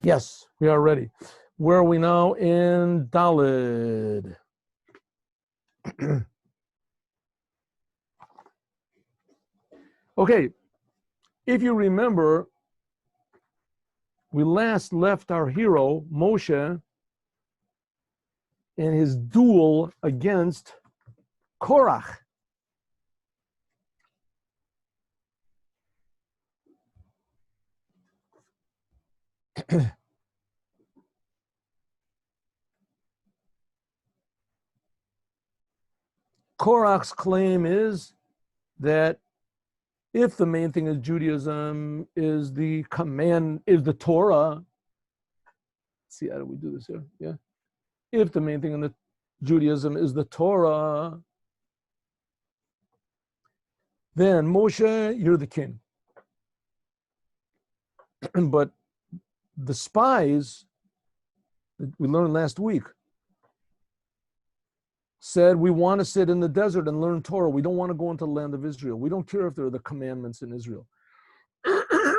Yes, we are ready. Where are we now? In Daled. Okay, if you remember, we last left our hero, Moshe, in his duel against Korach. Korach's claim is that if the main thing is Judaism, is the Torah. See, how do we do this here? Yeah. If the main thing in the Judaism is the Torah, then Moshe, you're the king. But the spies that we learned last week said, we want to sit in the desert and learn Torah. We don't want to go into the land of Israel. We don't care if there are the commandments in Israel.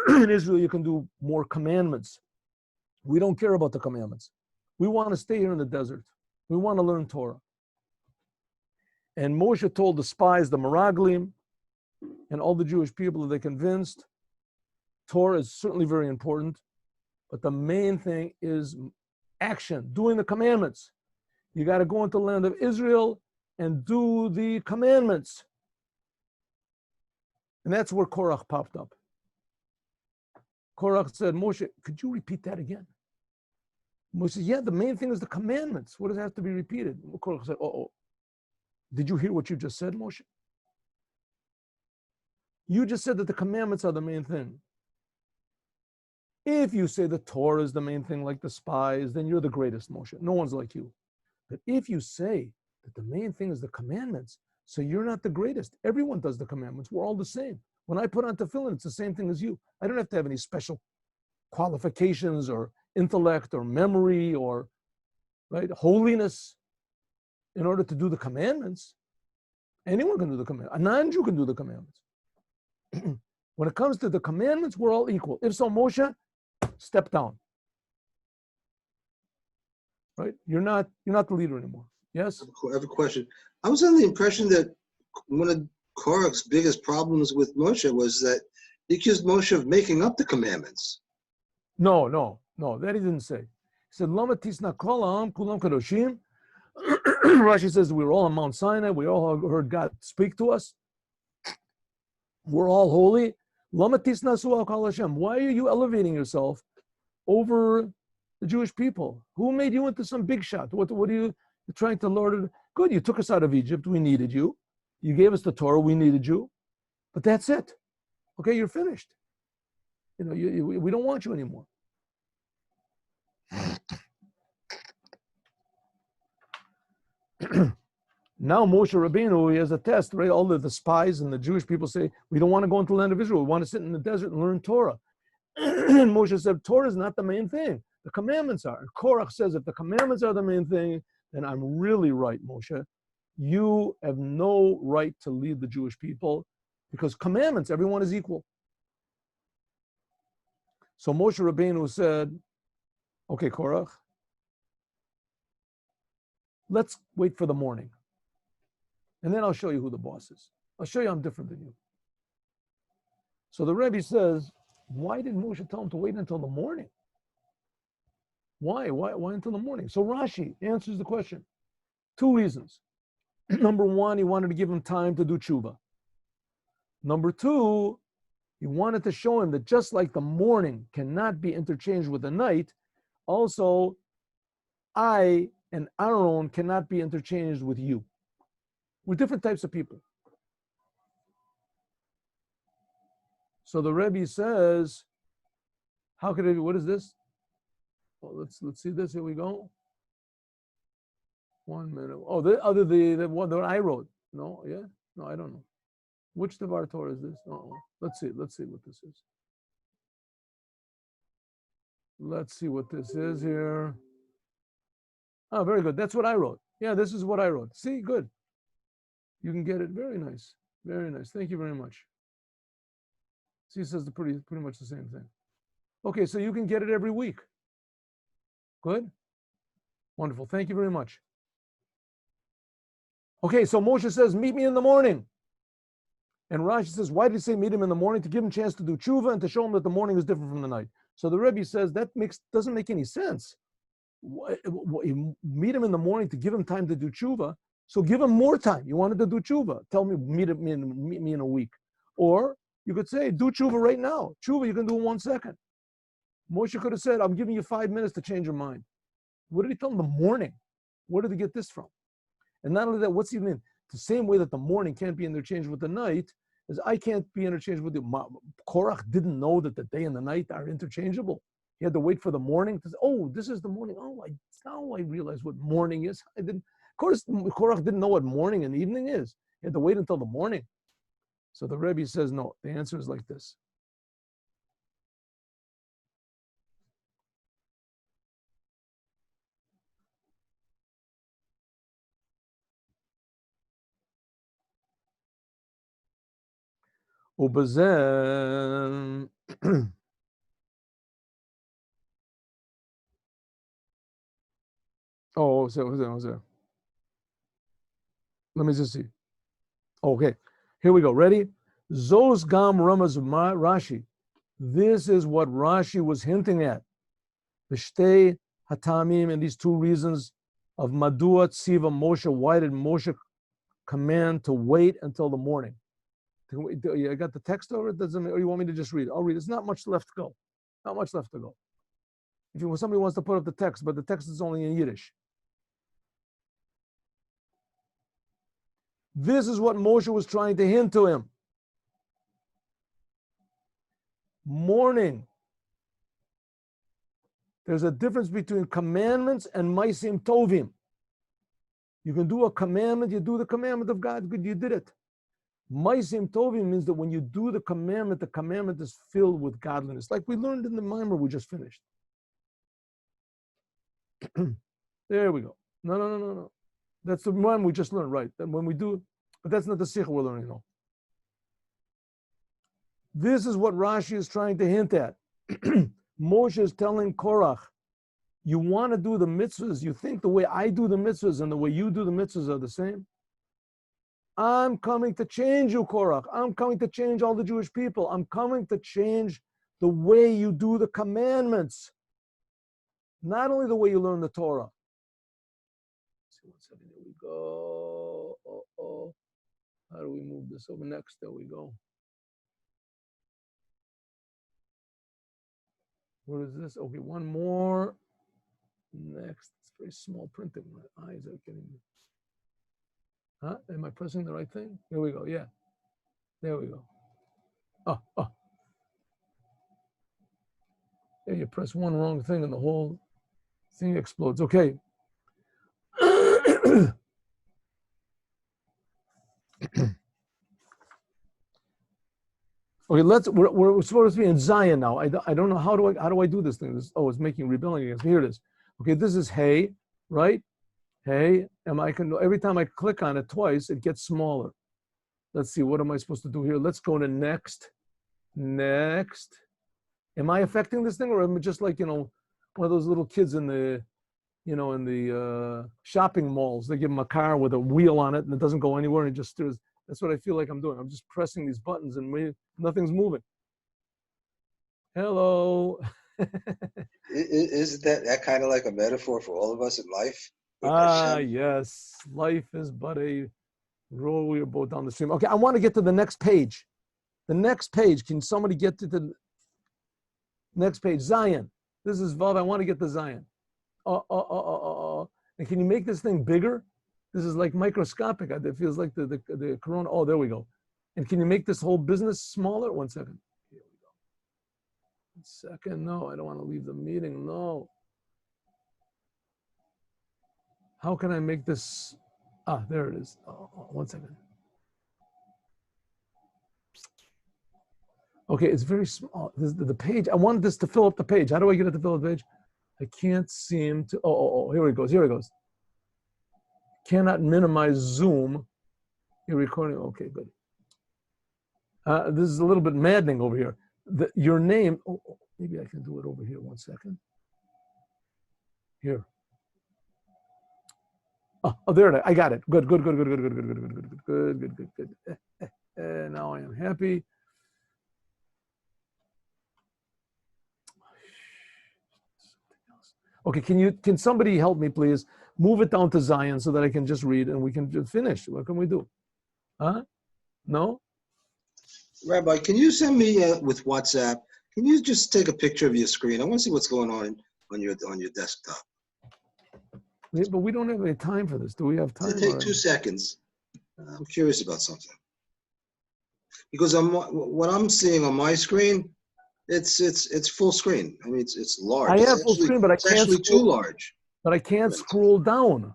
In Israel, you can do more commandments. We don't care about the commandments. We want to stay here in the desert. We want to learn Torah. And Moshe told the spies, the Meraglim, and all the Jewish people that they convinced, Torah is certainly very important, but the main thing is action, doing the commandments. You got to go into the land of Israel and do the commandments. And that's where Korach popped up. Korach said, Moshe, could you repeat that again? Moshe said, yeah, the main thing is the commandments. What does that have to be repeated? Korach said, did you hear what you just said, Moshe? You just said that the commandments are the main thing. If you say the Torah is the main thing like the spies, then you're the greatest, Moshe. No one's like you. But if you say that the main thing is the commandments, so you're not the greatest. Everyone does the commandments. We're all the same. When I put on tefillin, it's the same thing as you. I don't have to have any special qualifications or intellect or memory or holiness in order to do the commandments. Anyone can do the commandments. A non-Jew can do the commandments. When it comes to the commandments, we're all equal. If so, Moshe, step down. Right? You're not the leader anymore. Yes? I have a question. I was under the impression that one of Korach's biggest problems with Moshe was that he accused Moshe of making up the commandments. No, that he didn't say. He said, Lama tisna kolam kulam kadoshim. Rashi says we were all on Mount Sinai. We all heard God speak to us. We're all holy. Lama tisna su'al kol Hashem. Why are you elevating yourself over the Jewish people? Who made you into some big shot? What are you trying to lord it? Good, you took us out of Egypt. We needed you. You gave us the Torah. We needed you. But that's it. Okay, you're finished. We don't want you anymore. Now Moshe Rabbeinu, he has a test, right? All the spies and the Jewish people say, we don't want to go into the land of Israel. We want to sit in the desert and learn Torah. And Moshe said, Torah is not the main thing. The commandments are. And Korach says, if the commandments are the main thing, then I'm really right, Moshe. You have no right to lead the Jewish people because commandments, everyone is equal. So Moshe Rabbeinu said, okay, Korach, let's wait for the morning. And then I'll show you who the boss is. I'll show you I'm different than you. So the Rebbe says, why did Moshe tell him to wait until the morning? Why until the morning? So Rashi answers the question. 2 reasons. Number 1, he wanted to give him time to do tshuva. Number 2, he wanted to show him that just like the morning cannot be interchanged with the night, also I and Aaron cannot be interchanged with you. We're different types of people. So the Rebbe says, how could it be? What is this? Well, let's see this. Here we go. 1 minute. Oh, the one that I wrote. No, yeah? No, I don't know. Which Devar Torah is this? Let's see what this is. Let's see what this is here. Oh, very good. That's what I wrote. Yeah, this is what I wrote. See, good. You can get it. Very nice. Very nice. Thank you very much. See, it says pretty much the same thing. Okay, so you can get it every week. Good? Wonderful. Thank you very much. Okay, so Moshe says, meet me in the morning. And Rashi says, why did he say meet him in the morning? To give him a chance to do tshuva and to show him that the morning is different from the night. So the Rebbe says that doesn't make any sense. You meet him in the morning to give him time to do tshuva, so give him more time. You wanted to do tshuva, tell me, meet me in a week. Or you could say, do tshuva right now. Tshuva you can do in 1 second. Moshe could have said, I'm giving you 5 minutes to change your mind. What did he tell him? The morning. Where did he get this from? And not only that, what's he mean? The same way that the morning can't be interchanged with the night, as I can't be interchanged with you. Korach didn't know that the day and the night are interchangeable. He had to wait for the morning to say, oh, this is the morning. Oh, now I realize what morning is. Of course, Korach didn't know what morning and evening is. He had to wait until the morning. So the Rebbe says, no, the answer is like this. ובזה, זהו. Let me just see. Okay, here we go. Ready? Zos gam ramaz Rashi. This is what Rashi was hinting at. V'shtei hatamim, and these 2 reasons of madua tziva Moshe. Why did Moshe command to wait until the morning? I got the text over it, or you want me to just read it? I'll read it. There's not much left to go. Not much left to go. If somebody wants to put up the text, but the text is only in Yiddish. This is what Moshe was trying to hint to him. Morning. There's a difference between commandments and maisim tovim. You can do a commandment, you do the commandment of God, good, you did it. Maisim tovim means that when you do the commandment is filled with godliness. Like we learned in the Mimer we just finished. There we go. No. That's the one we just learned, right? That when we do, but that's not the Sicha we're learning, no. This is what Rashi is trying to hint at. Moshe is telling Korach, you want to do the mitzvahs, you think the way I do the mitzvahs and the way you do the mitzvahs are the same? I'm coming to change you, Korach. I'm coming to change all the Jewish people. I'm coming to change the way you do the commandments. Not only the way you learn the Torah. Here we go. How do we move this over next? There we go. What is this? Okay, one more. Next. It's very small printing. My eyes are getting... Huh? Am I pressing the right thing? Here we go. Yeah. There we go. Oh. There you press one wrong thing and the whole thing explodes. Okay. Okay, we're supposed to be in Zion now. I don't know how do I do this thing. It's making rebelling against me. Here it is. Okay, this is Hey, right? Hey, and every time I click on it twice, it gets smaller. Let's see, what am I supposed to do here? Let's go to next. Am I affecting this thing, or am I just like, one of those little kids in the shopping malls? They give them a car with a wheel on it and it doesn't go anywhere and it just stirs. That's what I feel like I'm doing. I'm just pressing these buttons and nothing's moving. Hello. Isn't that kind of like a metaphor for all of us in life? Yes. Life is but a row we are both down the stream. Okay, I want to get to the next page. The next page. Can somebody get to the next page? Zion. This is Vav. I want to get to Zion. And can you make this thing bigger? This is like microscopic. It feels like the corona. Oh, there we go. And can you make this whole business smaller? 1 second. Here we go. 1 second. No, I don't want to leave the meeting. No. How can I make this? There it is. 1 second. Okay, it's very small. The page, I wanted this to fill up the page. How do I get it to fill up the page? I can't seem to, here it goes. Cannot minimize Zoom. You're recording, okay, good. This is a little bit maddening over here. Your name, maybe I can do it over here, 1 second. Here. Oh, there it is. I got it. Good. Now I am happy. Okay, can somebody help me, please? Move it down to Zion so that I can just read and we can just finish. What can we do? Huh? No? Rabbi, can you send me with WhatsApp? Can you just take a picture of your screen? I want to see what's going on your desktop. Yeah, but we don't have any time for this. Do we have time? It'll take 2 seconds. I'm curious about something. Because what I'm seeing on my screen, it's full screen. I mean, it's large. I have full screen, but I can't. It's actually too large. But I can't scroll down.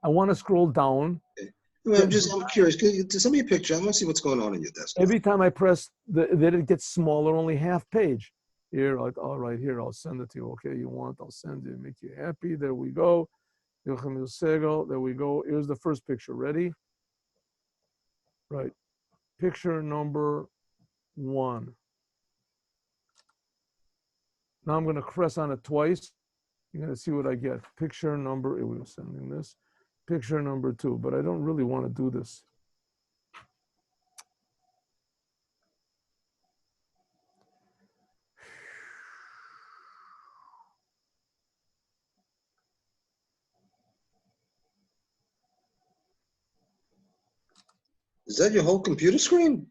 I want to scroll down. Okay. Well, I'm curious. Can you send me a picture? I want to see what's going on in your desktop. Every time I press, then it gets smaller, only half page. Here, all right, here, I'll send it to you. Okay, you want, I'll send it, make you happy. There we go. There we go. Here's the first picture. Ready? Right. Picture number 1. Now I'm going to press on it twice. You're going to see what I get. Picture number, we were sending this. Picture number 2, but I don't really want to do this. Is that your whole computer screen?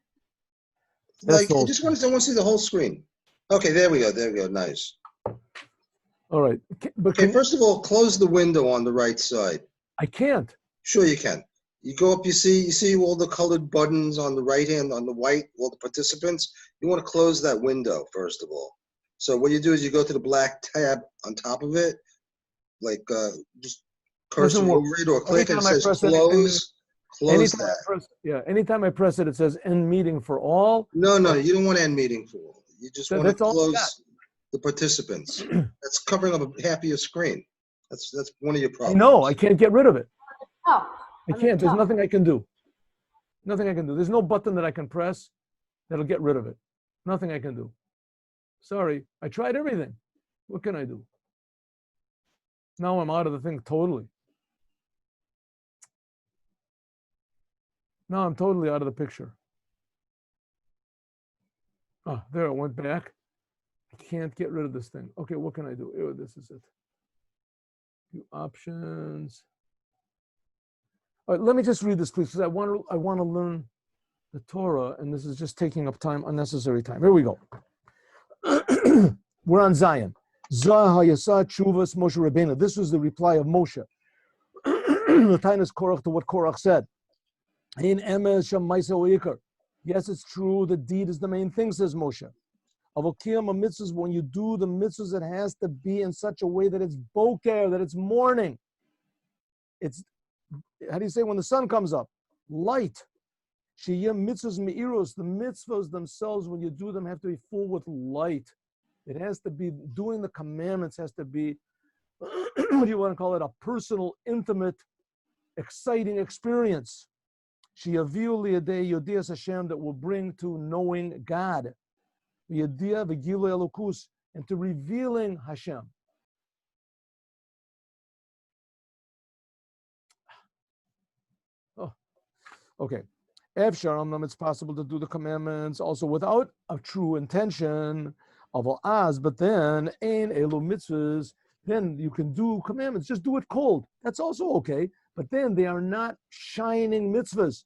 That's I just want to see the whole screen. Okay, there we go. Nice. All right. But first of all, close the window on the right side. I can't. Sure you can. You go up, you see all the colored buttons on the right hand, on the white, all the participants. You want to close that window, first of all. So what you do is you go to the black tab on top of it, like just cursor over it or click and it says close. Close that. Anytime I press it, it says end meeting for all. No, you don't want to end meeting for all. You just want to close the participants. That's covering up half of your screen. That's one of your problems. No, I can't get rid of it. Oh, I can't. There's nothing I can do. Nothing I can do. There's no button that I can press that'll get rid of it. Nothing I can do. Sorry, I tried everything. What can I do? Now I'm out of the thing totally. Now I'm totally out of the picture. Oh, there it went back. I can't get rid of this thing. Okay, what can I do? Oh, this is it. View options. All right, let me just read this, please, because I want to learn the Torah, and this is just taking up time, unnecessary time. Here we go. We're on Zion. Zah Hayasa Chuvas Moshe Rabbeinu. This was the reply of Moshe. Latinus Korach to what Korach said. In Emes Shamaisa Oikar. Yes, it's true. The deed is the main thing, says Moshe. Avokiyam mitzvahs, when you do the mitzvahs, it has to be in such a way that it's boker, that it's morning. It's, how do you say, when the sun comes up? Light. Shiyah mitzvahs meiros, the mitzvahs themselves, when you do them, have to be full with light. It has to be, doing the commandments has to be, what do you want to call it? A personal, intimate, exciting experience. Shiyaviu liyadei yodias Hashem, that will bring to knowing God. Yadiah v'gilu elokus, and to revealing Hashem. Oh, okay. Efshar, it's possible to do the commandments also without a true intention of al-az, but then ein elu mitzvahs, then you can do commandments, just do it cold. That's also okay, but then they are not shining mitzvahs,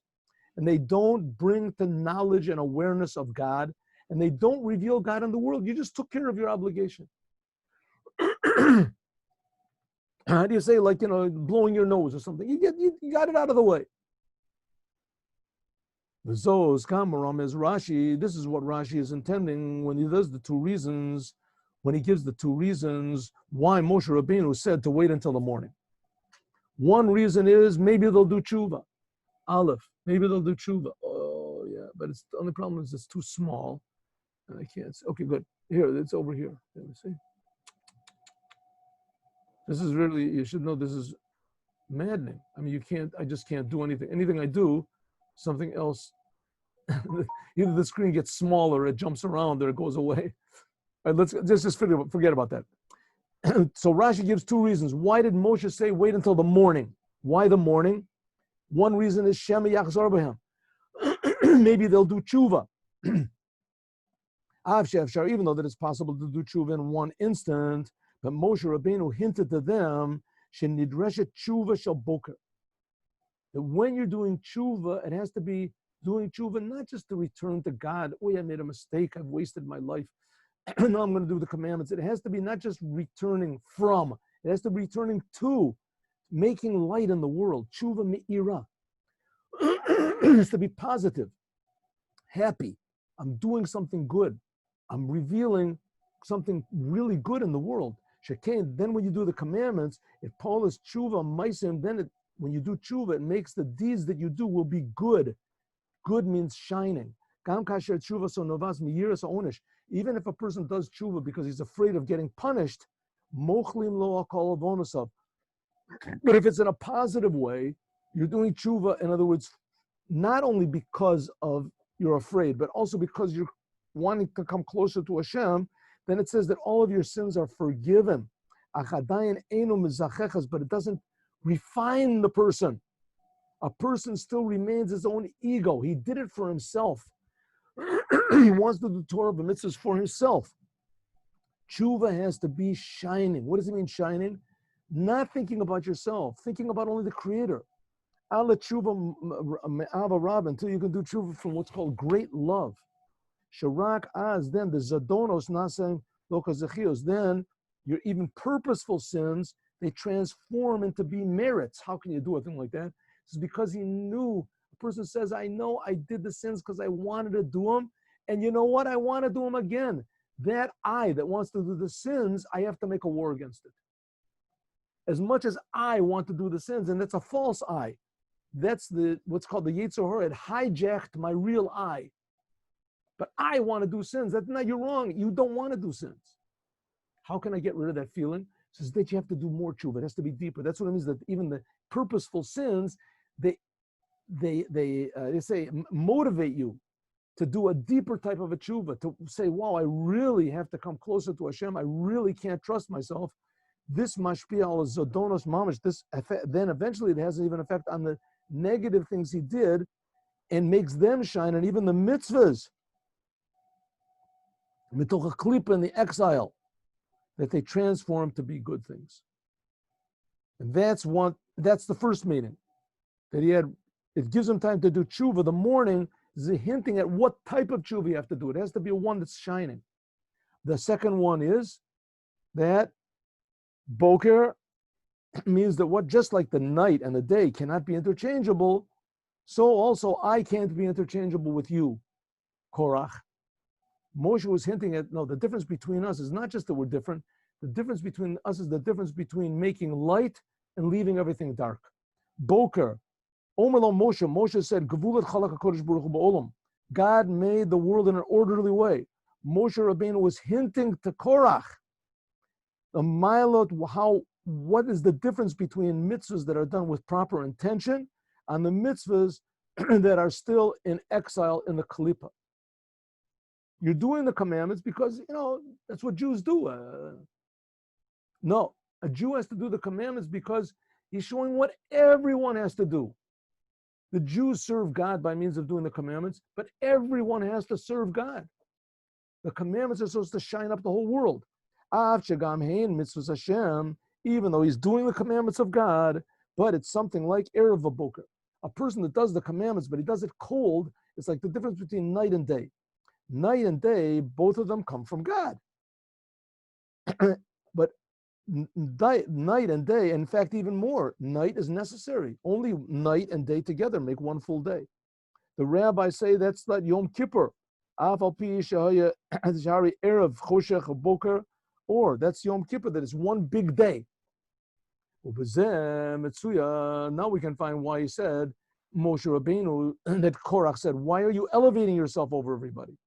and they don't bring to knowledge and awareness of God, and they don't reveal God in the world. You just took care of your obligation. How do you say, like, blowing your nose or something? You got it out of the way. V'zos kamaram is Rashi. This is what Rashi is intending when he does the 2 reasons, when he gives the 2 reasons why Moshe Rabbeinu said to wait until the morning. One reason is maybe they'll do tshuva. Aleph, maybe they'll do tshuva. Oh, yeah, but it's the only problem is it's too small. And I can't see. Okay, good. Here, it's over here. Let me see. This is really, you should know, this is maddening. I mean, I just can't do anything. Anything I do, something else, either the screen gets smaller, it jumps around, or it goes away. All right, let's just forget about that. So Rashi gives two reasons. Why did Moshe say wait until the morning? Why the morning? One reason is Shema Yachzor B'hem. Maybe they'll do tshuva. Even though that it's possible to do tshuva in one instant, but Moshe Rabbeinu hinted to them, Shenidreshet tshuva shel boker. That when you're doing tshuva, it has to be doing tshuva not just to return to God. Oh, I made a mistake. I've wasted my life. Now I'm going to do the commandments. It has to be not just returning from. It has to be returning to, making light in the world. Tshuva me'ira. It has to be positive, happy. I'm doing something good. I'm revealing something really good in the world. Shekain, then when you do the commandments, if Paul is tshuva, maisim, then when you do tshuva, it makes the deeds that you do will be good. Good means shining. Even if a person does tshuva because he's afraid of getting punished, but if it's in a positive way, you're doing tshuva, in other words, not only because of you're afraid, but also because you're wanting to come closer to Hashem, then it says that all of your sins are forgiven. But it doesn't refine the person. A person still remains his own ego. He did it for himself. He wants to do Torah mitzvahs for himself. Tshuva has to be shining. What does it mean, shining? Not thinking about yourself, thinking about only the Creator. Ala tshuva ava rab, until you can do tshuva from what's called great love. Sharak az, then the zadonos nasem lokazechios, then your even purposeful sins, they transform into be merits. How can you do a thing like that? It's because he knew. A person says, I know I did the sins because I wanted to do them, and you know what? I want to do them again. That I that wants to do the sins, I have to make a war against it. As much as I want to do the sins, and that's a false I. That's what's called the Yetzer Hara. It hijacked my real I. But I want to do sins. That's not, you're wrong. You don't want to do sins. How can I get rid of that feeling? It says that you have to do more tshuva. It has to be deeper. That's what it means, that even the purposeful sins, they say motivate you to do a deeper type of a tshuva, to say, wow, I really have to come closer to Hashem. I really can't trust myself. This mashpia al zodonos mamash, this effect, then eventually it has even effect on the negative things he did and makes them shine, and even the mitzvahs, mitoch a klipa in the exile, that they transform to be good things. And that's the first meaning. That it gives him time to do tshuva. The morning is hinting at what type of tshuva you have to do. It has to be one that's shining. The second one is that boker means that just like the night and the day cannot be interchangeable, so also I can't be interchangeable with you, Korach. Moshe was hinting at, no, the difference between us is not just that we're different. The difference between us is the difference between making light and leaving everything dark. Boker, Omer lo Moshe, Moshe said, Gevulat chalak HaKadosh Baruch Hu ba'olam. God made the world in an orderly way. Moshe Rabbeinu was hinting to Korach, the milot, what is the difference between mitzvahs that are done with proper intention and the mitzvahs that are still in exile in the Kalipa. You're doing the commandments because, that's what Jews do. No, a Jew has to do the commandments because he's showing what everyone has to do. The Jews serve God by means of doing the commandments, but everyone has to serve God. The commandments are supposed to shine up the whole world. Even though he's doing the commandments of God, but it's something like Erev V'Boker. A person that does the commandments, but he does it cold, it's like the difference between night and day. Night and day, both of them come from God. But night and day, in fact, even more, night is necessary. Only night and day together make one full day. The rabbis say that's like Yom Kippur. Or that's Yom Kippur, that is one big day. Now we can find why he said, Moshe Rabbeinu, that Korach said, why are you elevating yourself over everybody?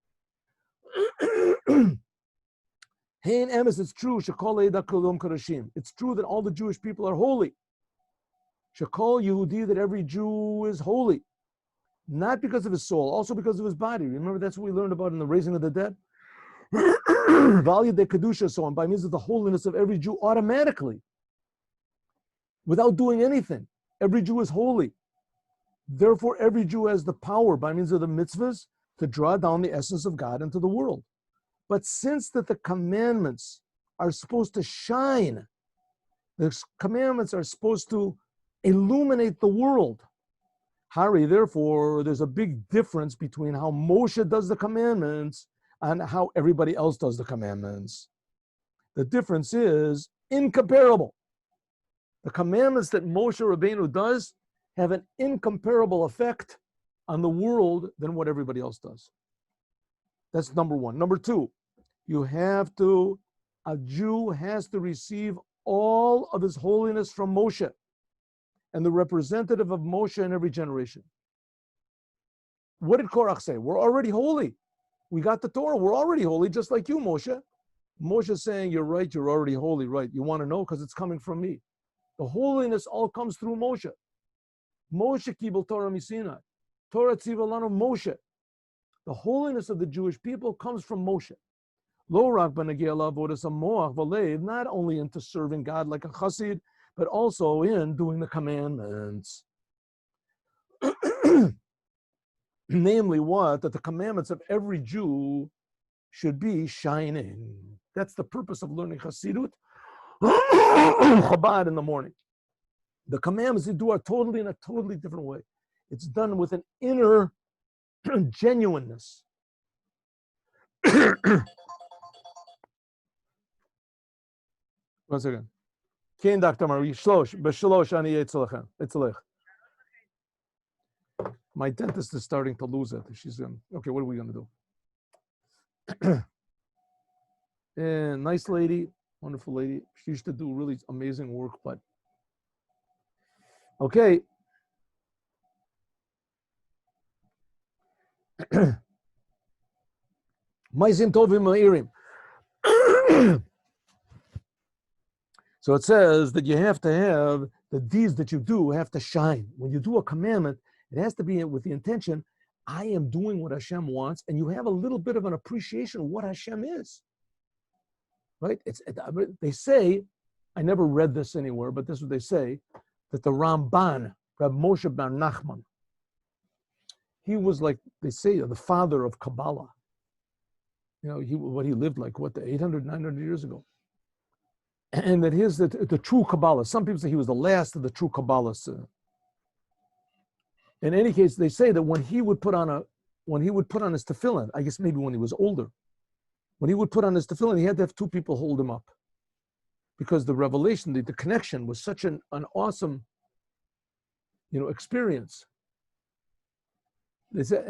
It's true. It's true that all the Jewish people are holy. Shekol Yehudi, that every Jew is holy. Not because of his soul, also because of his body. Remember, that's what we learned about in the raising of the dead. Value de kedusha, so on, by means of the holiness of every Jew automatically, without doing anything. Every Jew is holy. Therefore, every Jew has the power, by means of the mitzvahs, to draw down the essence of God into the world. But since that the commandments are supposed to shine, the commandments are supposed to illuminate the world. Hari, therefore, there's a big difference between how Moshe does the commandments and how everybody else does the commandments. The difference is incomparable. The commandments that Moshe Rabbeinu does have an incomparable effect on the world than what everybody else does. That's number one. Number two, a Jew has to receive all of his holiness from Moshe and the representative of Moshe in every generation. What did Korach say? We're already holy. We got the Torah. We're already holy, just like you, Moshe. Moshe is saying, you're right, you're already holy, right? You want to know? Because it's coming from me. The holiness all comes through Moshe. Moshe kibel Torah misinai. Torah tziva lanu Moshe. The holiness of the Jewish people comes from Moshe. Lo rak b'negei la'avodas hamoach v'leiv, not only into serving God like a chassid, but also in doing the commandments. Namely what? That the commandments of every Jew should be shining. That's the purpose of learning Chassidut, Chabad in the morning. The commandments you do are totally in a totally different way. It's done with an inner genuineness. One second. Kein Dr. Marie, b'shlosh ani etzalech. My dentist is starting to lose it. She's okay, what are we going to do? And nice lady, wonderful lady. She used to do really amazing work, but okay. Ma'asim tovim ma'irim. So it says that you have to have the deeds that you do have to shine. When you do a commandment, it has to be with the intention, I am doing what Hashem wants, and you have a little bit of an appreciation of what Hashem is. Right? They say, I never read this anywhere, but this is what they say, that the Ramban, Rabbi Moshe Bar Nachman, he was like, they say, the father of Kabbalah. You know, he lived like, 800, 900 years ago. And that he's the true Kabbalah. Some people say he was the last of the true Kabbalists. In any case, they say that when he would put on his tefillin, I guess maybe when he was older, when he would put on his tefillin, he had to have two people hold him up, because the revelation, the connection was such an awesome, experience. They say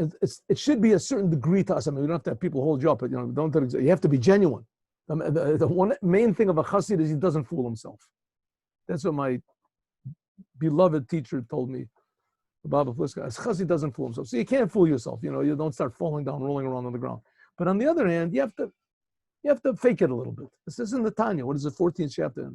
it should be a certain degree to us. I mean, we don't have to have people hold you up, but you have to be genuine. The one main thing of a chassid is he doesn't fool himself. That's what my beloved teacher told me. Baba Fliska, a chassid doesn't fool himself. So you can't fool yourself. You don't start falling down, rolling around on the ground. But on the other hand, you have to fake it a little bit. This is in the Tanya. What is the 14th chapter?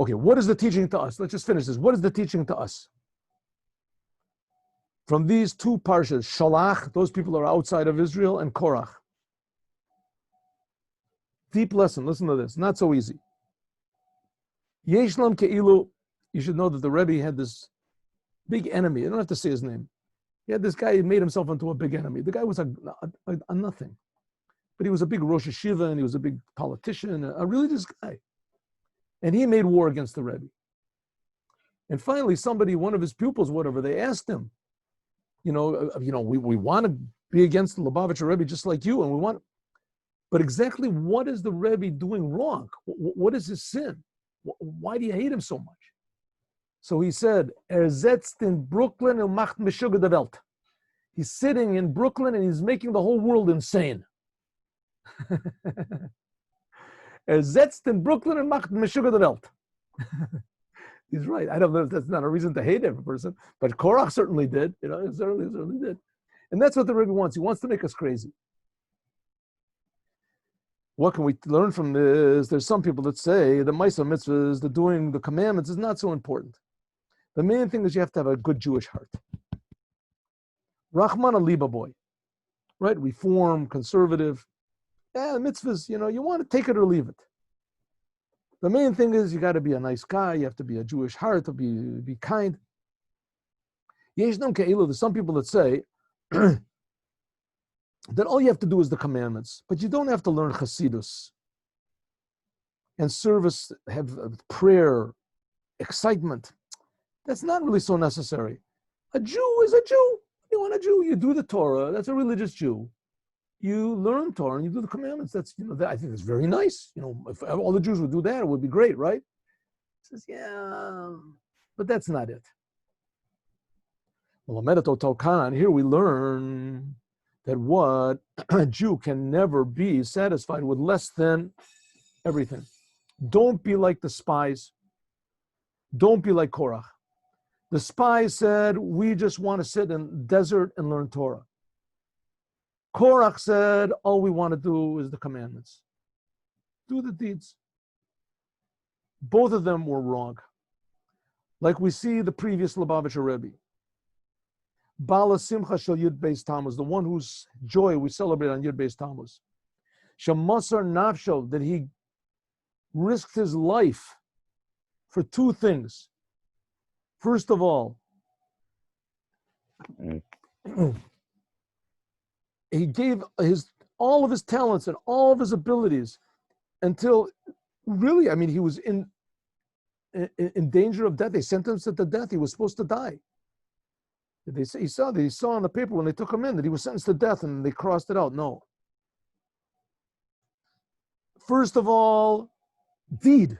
Okay, what is the teaching to us? Let's just finish this. What is the teaching to us? From these two parshas, Shalach, those people are outside of Israel, and Korach. Deep lesson, listen to this, not so easy. Yeshlam Ke'ilu, you should know that the Rebbe had this big enemy. I don't have to say his name. He had this guy who made himself into a big enemy. The guy was a nothing. But he was a big Rosh Yeshiva, and he was a big politician, a religious guy. And he made war against the Rebbe. And finally, one of his pupils, whatever, they asked him, we want to be against the Lubavitcher Rebbe just like you, but exactly what is the Rebbe doing wrong? What is his sin? Why do you hate him so much? So he said, setzt in Brooklyn und macht mishuga der Welt. He's sitting in Brooklyn and he's making the whole world insane. Setzt in Brooklyn und macht mishuga der Welt. He's right. I don't know if that's not a reason to hate every person, but Korach certainly did. It certainly did. And that's what the Rebbe wants. He wants to make us crazy. What can we learn from this? There's some people that say the Maisa Mitzvahs, the doing the commandments is not so important. The main thing is you have to have a good Jewish heart. Rahman Aliba boy, right? Reform, conservative. Mitzvahs, you want to take it or leave it. The main thing is you got to be a nice guy. You have to be a Jewish heart, to be kind. There's some people that say that all you have to do is the commandments, but you don't have to learn Chassidus and service, have prayer, excitement. That's not really so necessary. A Jew is a Jew. You want a Jew, you do the Torah. That's a religious Jew. You learn Torah and you do the commandments. That's, I think that's very nice. If all the Jews would do that, it would be great, right? He says, yeah, but that's not it. Well, here we learn that what a Jew can never be satisfied with less than everything. Don't be like the spies. Don't be like Korach. The spies said, we just want to sit in the desert and learn Torah. Korach said, all we want to do is the commandments. Do the deeds. Both of them were wrong. Like we see the previous Lubavitcher Rebbe. Bala Simcha Shel Yud Beis Tammuz, the one whose joy we celebrate on Yud Beis Tammuz. Shemasar Nafsho, that he risked his life for two things. First of all, he gave all of his talents and all of his abilities until really, he was in danger of death. They sentenced him to death. He was supposed to die. He saw on the paper when they took him in that he was sentenced to death, and they crossed it out. No. First of all, deed.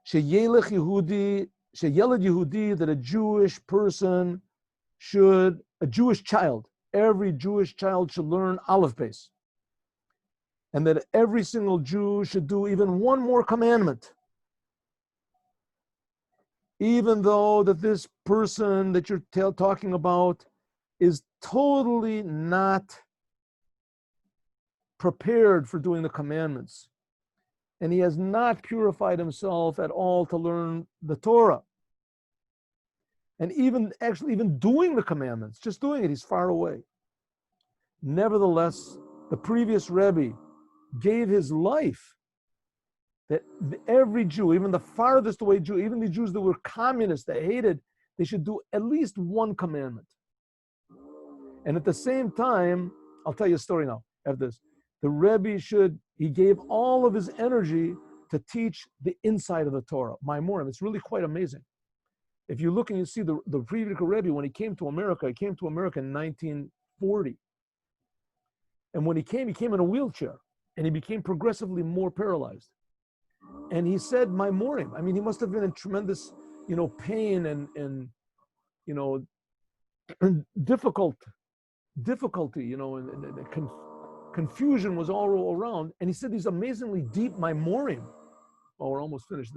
Sheyelech Yehudi, Sheyeled Yehudi, that a Jewish person a Jewish child, every Jewish child should learn Aleph Beis. And that every single Jew should do even one more commandment. Even though that this person that you're talking about is totally not prepared for doing the commandments. And he has not purified himself at all to learn the Torah. And even doing the commandments, just doing it, he's far away. Nevertheless, the previous Rebbe gave his life that every Jew, even the farthest away Jew, even the Jews that were communists, that hated, they should do at least one commandment. And at the same time, I'll tell you a story now after this. The Rebbe he gave all of his energy to teach the inside of the Torah, Maimorim. It's really quite amazing. If you look and you see the previous Rebbe, when he came to America in 1940. And when he came in a wheelchair, and he became progressively more paralyzed. And he said, Maimorim. He must have been in tremendous, pain and difficulty, and confusion was all around. And he said these amazingly deep Maimorim. Oh, we're almost finished.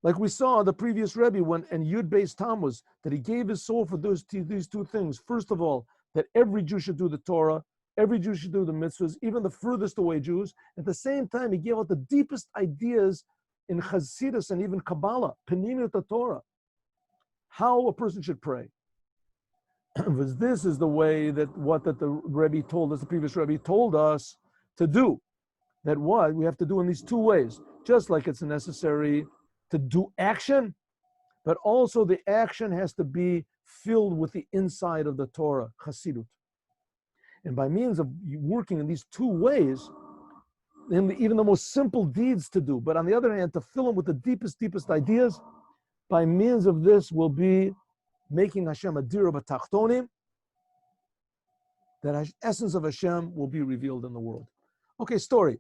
Like we saw the previous Rebbe and Yud Beis Tammuz, that he gave his soul for these two things. First of all, that every Jew should do the Torah, every Jew should do the mitzvahs, even the furthest away Jews. At the same time, he gave out the deepest ideas in Chassidus and even Kabbalah, Penimiyut Torah, how a person should pray. Because this is the way that the Rebbe told us, the previous Rebbe told us to do. That what we have to do in these two ways, just like it's necessary to do action, but also the action has to be filled with the inside of the Torah, Chassidut. And by means of working in these two ways, even the most simple deeds to do, but on the other hand, to fill them with the deepest ideas, by means of this will be making Hashem a dira b'tachtonim, that essence of Hashem will be revealed in the world. Okay, story.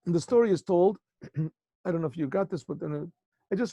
And the story is told, I don't know if you got this, but then I just